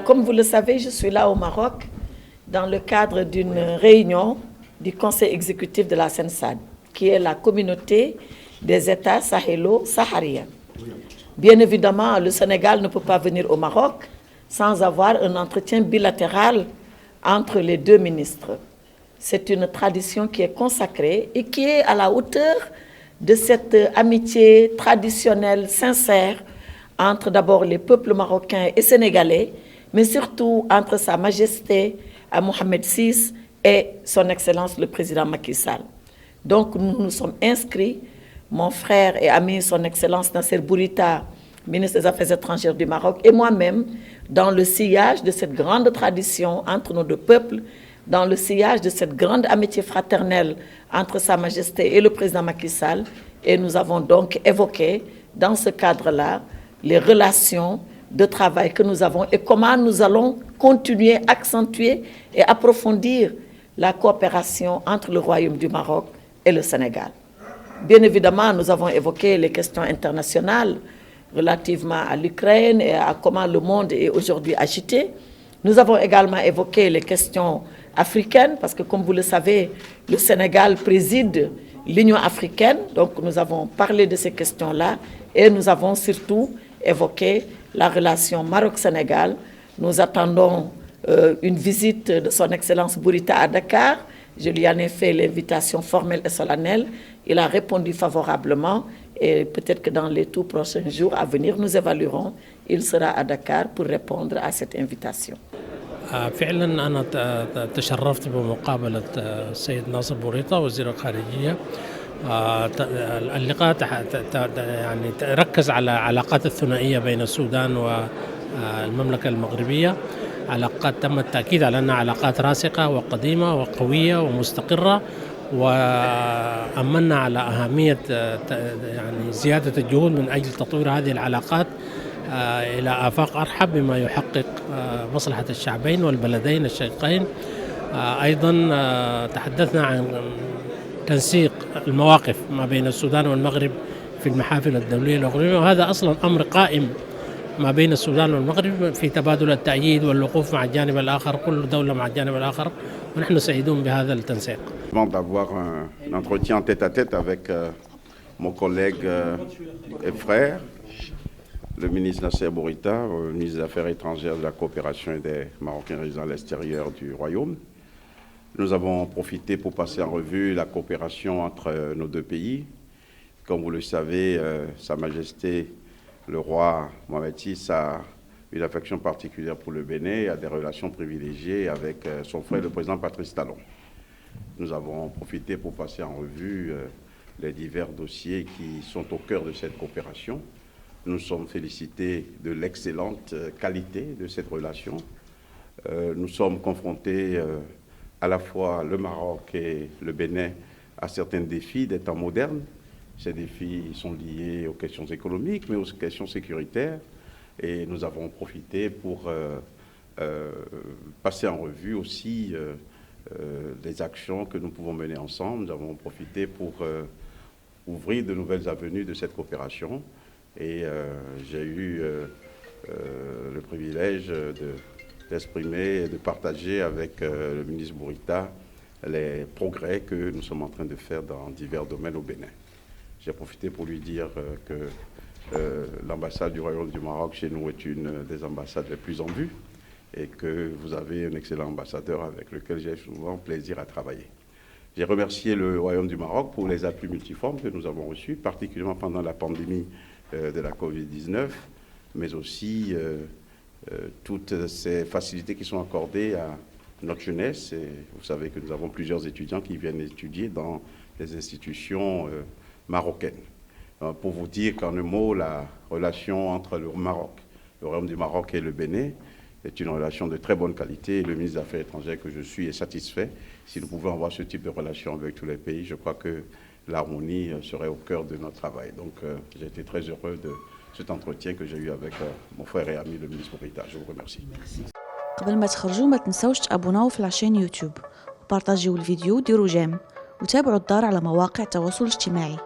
Comme vous le savez, je suis là au Maroc dans le cadre d'une réunion du Conseil exécutif de la CENSAD, qui est la communauté des États sahélo-sahariens. Bien évidemment, le Sénégal ne peut pas venir au Maroc sans avoir un entretien bilatéral entre les deux ministres. C'est une tradition qui est consacrée et qui est à la hauteur de cette amitié traditionnelle, sincère, entre d'abord les peuples marocains et sénégalais, mais surtout entre Sa Majesté Mohamed VI et son Excellence le Président Macky Sall. Donc nous nous sommes inscrits, mon frère et ami son Excellence Nasser Bourita, ministre des Affaires étrangères du Maroc, et moi-même, dans le sillage de cette grande tradition entre nos deux peuples, dans le sillage de cette grande amitié fraternelle entre Sa Majesté et le Président Macky Sall. Et nous avons donc évoqué, dans ce cadre-là, les relations de travail que nous avons et comment nous allons continuer, accentuer et approfondir la coopération entre le Royaume du Maroc et le Sénégal. Bien évidemment, nous avons évoqué les questions internationales relativement à l'Ukraine et à comment le monde est aujourd'hui agité. Nous avons également évoqué les questions africaines parce que, comme vous le savez, le Sénégal préside l'Union africaine. Donc, nous avons parlé de ces questions-là et nous avons surtout évoqué la relation Maroc-Sénégal. Nous attendons une visite de son Excellence Bourita à Dakar. Je lui en ai fait l'invitation formelle et solennelle. Il a répondu favorablement et peut-être que dans les tout prochains jours à venir, nous évaluerons. Il sera à Dakar pour répondre à cette invitation. فعلا أنا تشرفت بمقابلة السيد ناصر بوريطة وزير الخارجية. اللقاء يعني ركز على علاقات الثنائية بين السودان والمملكة المغربية. علاقات تم التأكيد على أنها علاقات راسخة وقديمة وقوية ومستقرة، وأمنا على أهمية يعني زيادة الجهود من أجل تطوير هذه العلاقات إلى آفاق أرحب بما يحقق مصلحة الشعبين والبلدين الشقيقين. أيضا تحدثنا عن تنسيق المواقف ما بين السودان والمغرب في المحافل الدولية الإقليمية، وهذا أصلا أمر قائم ما بين السودان والمغرب في تبادل التأييد والوقوف مع الجانب الآخر، كل دولة مع الجانب الآخر، ونحن سعيدون بهذا التنسيق. D'avoir un entretien tête-à-tête avec mon collègue et frère, le ministre Nasser Bourita, ministre des Affaires étrangères, de la coopération et des Marocains résidant à l'extérieur du Royaume. Nous avons profité pour passer en revue la coopération entre nos deux pays. Comme vous le savez, Sa Majesté le roi Mohamed VI a une affection particulière pour le Bénin et a des relations privilégiées avec son frère, le président Patrice Talon. Nous avons profité pour passer en revue les divers dossiers qui sont au cœur de cette coopération. Nous sommes félicités de l'excellente qualité de cette relation. Nous sommes confrontés à la fois le Maroc et le Bénin à certains défis des temps modernes. Ces défis sont liés aux questions économiques, mais aux questions sécuritaires. Et nous avons profité pour passer en revue aussi les actions que nous pouvons mener ensemble. Nous avons profité pour ouvrir de nouvelles avenues de cette coopération. Et j'ai eu le privilège d'exprimer et de partager avec le ministre Bourita les progrès que nous sommes en train de faire dans divers domaines au Bénin. J'ai profité pour lui dire que l'ambassade du Royaume du Maroc chez nous est une des ambassades les plus en vue et que vous avez un excellent ambassadeur avec lequel j'ai souvent plaisir à travailler. J'ai remercié le Royaume du Maroc pour les appuis multiformes que nous avons reçus, particulièrement pendant la pandémie de la Covid-19, mais aussi toutes ces facilités qui sont accordées à notre jeunesse. Et vous savez que nous avons plusieurs étudiants qui viennent étudier dans les institutions marocaines. Pour vous dire qu'en un mot, la relation entre le Maroc, le Royaume du Maroc et le Bénin est une relation de très bonne qualité. Et le ministre des Affaires étrangères que je suis est satisfait. Si nous pouvons avoir ce type de relation avec tous les pays, je crois que l'harmonie serait au cœur de notre travail. Donc j'ai été très heureux de cet entretien que j'ai eu avec mon frère et ami le ministre Bourita. Je vous remercie. قبل ما تخرجوا ما تنسوش تابوناو في العشان يوتيوب وبارطاجيو الفيديو وديروا جيم وتابعوا الدار على مواقع التواصل الاجتماعي.